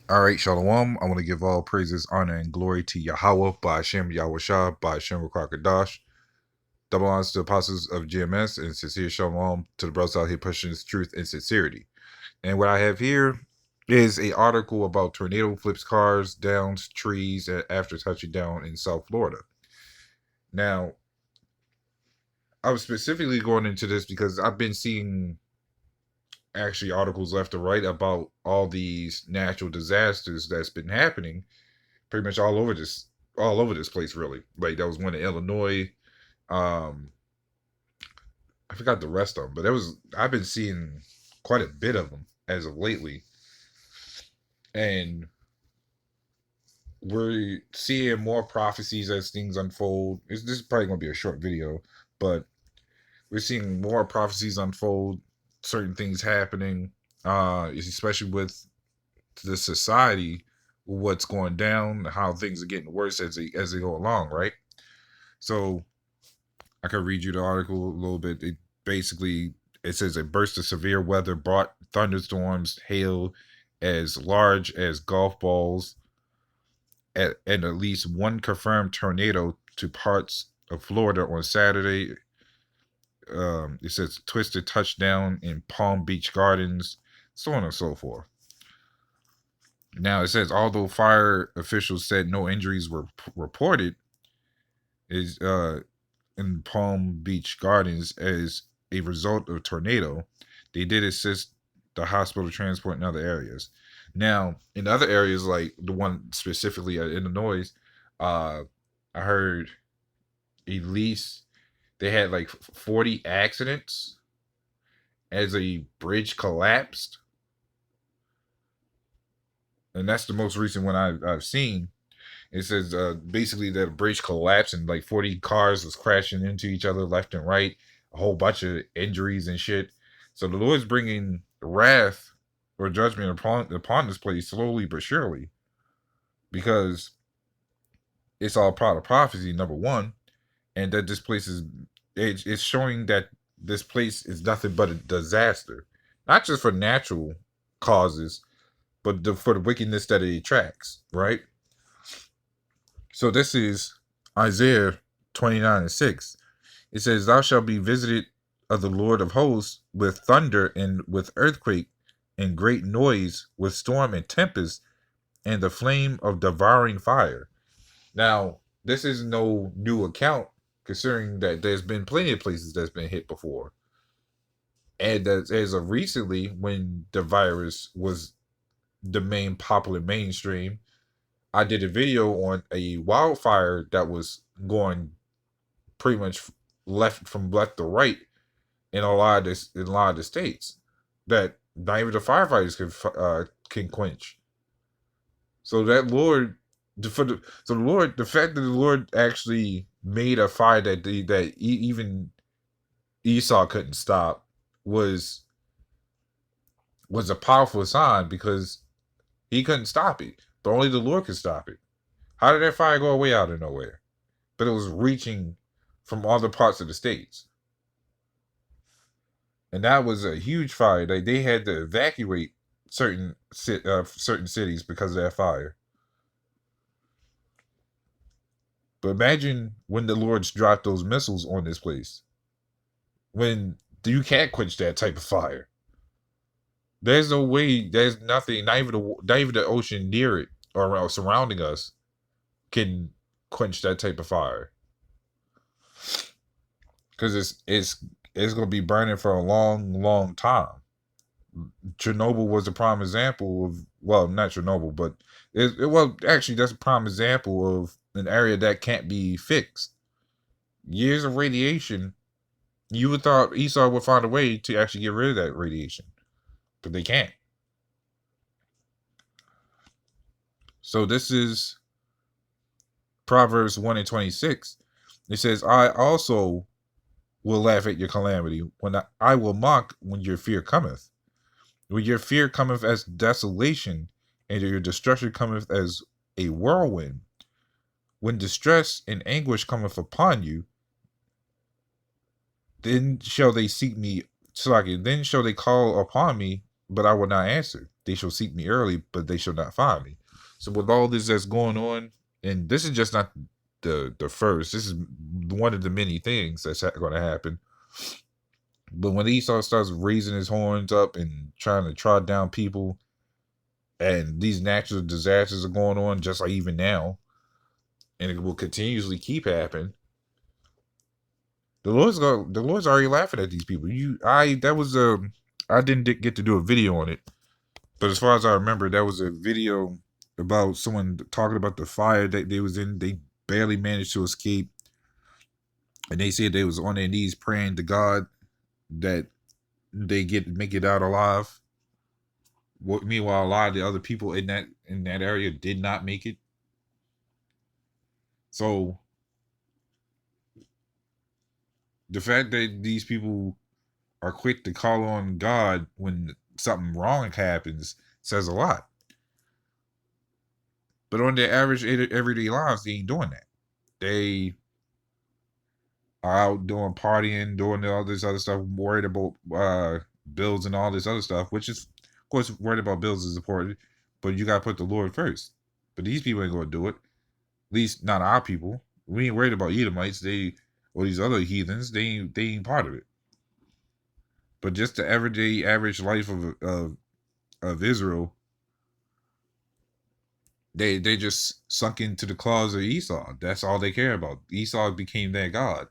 All right, Shalom. I want to give all praises, honor, and glory to Yahweh, by Hashem, YAHAWAHSHI'S, by Hashem, Rakakadash. Double honors to the apostles of GMS, and sincere Shalom to the brothers out here pushing this truth and sincerity. And what I have here is a article about tornado flips cars, downs trees after touching down in South Florida. Now, I was specifically going into this because I've been seeing actually articles left and right about all these natural disasters that's been happening pretty much all over this place really. Like that was one in Illinois. um I forgot the rest of them, but I've been seeing quite a bit of them as of lately, and we're seeing more prophecies as things unfold. This is probably going to be a short video, but we're seeing more prophecies unfold, certain things happening, especially with the society, what's going down, how things are getting worse as they go along, right? So I could read you the article a little bit. It says a burst of severe weather brought thunderstorms, hail as large as golf balls, and at least one confirmed tornado to parts of Florida on Saturday. It says twisted touchdown in Palm Beach Gardens, so on and so forth. Now it says although fire officials said no injuries were reported, is in Palm Beach Gardens as a result of tornado, they did assist the hospital transport in other areas. Now, in other areas like the one specifically at Illinois, I heard at least they had like 40 accidents as a bridge collapsed, and that's the most recent one I've seen. It says basically that a bridge collapsed and like 40 cars was crashing into each other left and right, a whole bunch of injuries and shit. So the Lord's bringing wrath or judgment upon this place slowly but surely, because it's all part of prophecy, number one, and that this place is it's showing that this place is nothing but a disaster, not just for natural causes, but for the wickedness that it attracts, right? So this is Isaiah 29:6. It says, "Thou shalt be visited of the Lord of hosts with thunder and with earthquake and great noise, with storm and tempest and the flame of devouring fire." Now, this is no new account, considering that there's been plenty of places that's been hit before. And as of recently, when the virus was the main popular mainstream, I did a video on a wildfire that was going pretty much left to right in a lot of the states that not even the firefighters can quench. So that Lord, the fact that the Lord actually made a fire that even Esau couldn't stop was a powerful sign, because he couldn't stop it, but only the Lord could stop it. How did that fire go away out of nowhere? But it was reaching from other parts of the states, and that was a huge fire. They had to evacuate certain cities because of that fire. But imagine when the Lord's dropped those missiles on this place, when you can't quench that type of fire. There's no way. There's nothing. Not even the ocean near it or around surrounding us can quench that type of fire, because it's going to be burning for a long time. Chernobyl was a prime example of, well, not Chernobyl, but well, actually, that's a prime example of an area that can't be fixed. Years of radiation. You would thought Esau would find a way to actually get rid of that radiation, but they can't. So this is Proverbs 1:26. It says, "I also will laugh at your calamity, when I will mock when your fear cometh. When your fear cometh as desolation, and your destruction cometh as a whirlwind. When distress and anguish cometh upon you, then shall they seek me, then shall they call upon me, but I will not answer. They shall seek me early, but they shall not find me. So with all this that's going on, and this is just not the first. This is one of the many things that's going to happen. But when Esau starts raising his horns up and trying to trot down people, and these natural disasters are going on, just like even now, and it will continuously keep happening. The Lord's already laughing at these people. I didn't get to do a video on it, but as far as I remember, that was a video about someone talking about the fire that they was in. They barely managed to escape, and they said they was on their knees praying to God that they make it out alive. Meanwhile, a lot of the other people in that area did not make it. So the fact that these people are quick to call on God when something wrong happens says a lot. But on their average everyday lives, they ain't doing that. They are out doing partying, doing all this other stuff, worried about bills and all this other stuff, which is, of course, worried about bills is important, but you got to put the Lord first. But these people ain't going to do it. At least not our people. We ain't worried about Edomites. Or these other heathens. They ain't part of it. But just the everyday average life of Israel, they just sunk into the claws of Esau. That's all they care about. Esau became their god.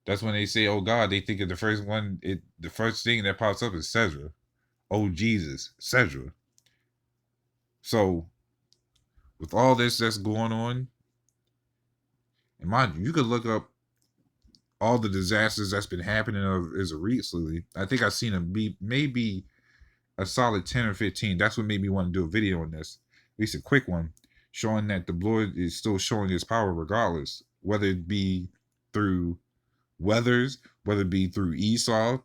That's when they say, "Oh God," they think of the first one. The first thing that pops up is Cedra. Oh Jesus, Cedra. So, with all this that's going on, and mind you, you could look up all the disasters that's been happening of Israel recently. I think I've seen maybe a solid 10 or 15. That's what made me want to do a video on this. At least a quick one, showing that the Lord is still showing his power regardless, whether it be through weathers, whether it be through Esau,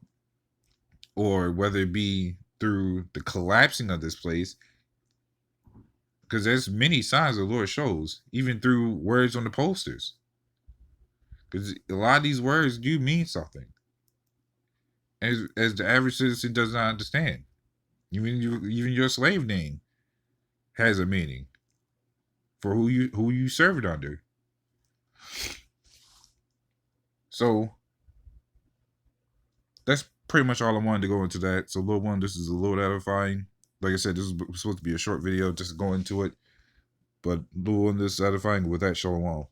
or whether it be through the collapsing of this place. Because there's many signs the Lord shows, even through words on the posters. Because a lot of these words do mean something. As the average citizen does not understand. Even your slave name has a meaning for who you serve it under. So that's pretty much all I wanted to go into that. So Lord one, this is a little edifying. Like I said, this is supposed to be a short video, just go into it. But Lord one, this is edifying. With that, shalom.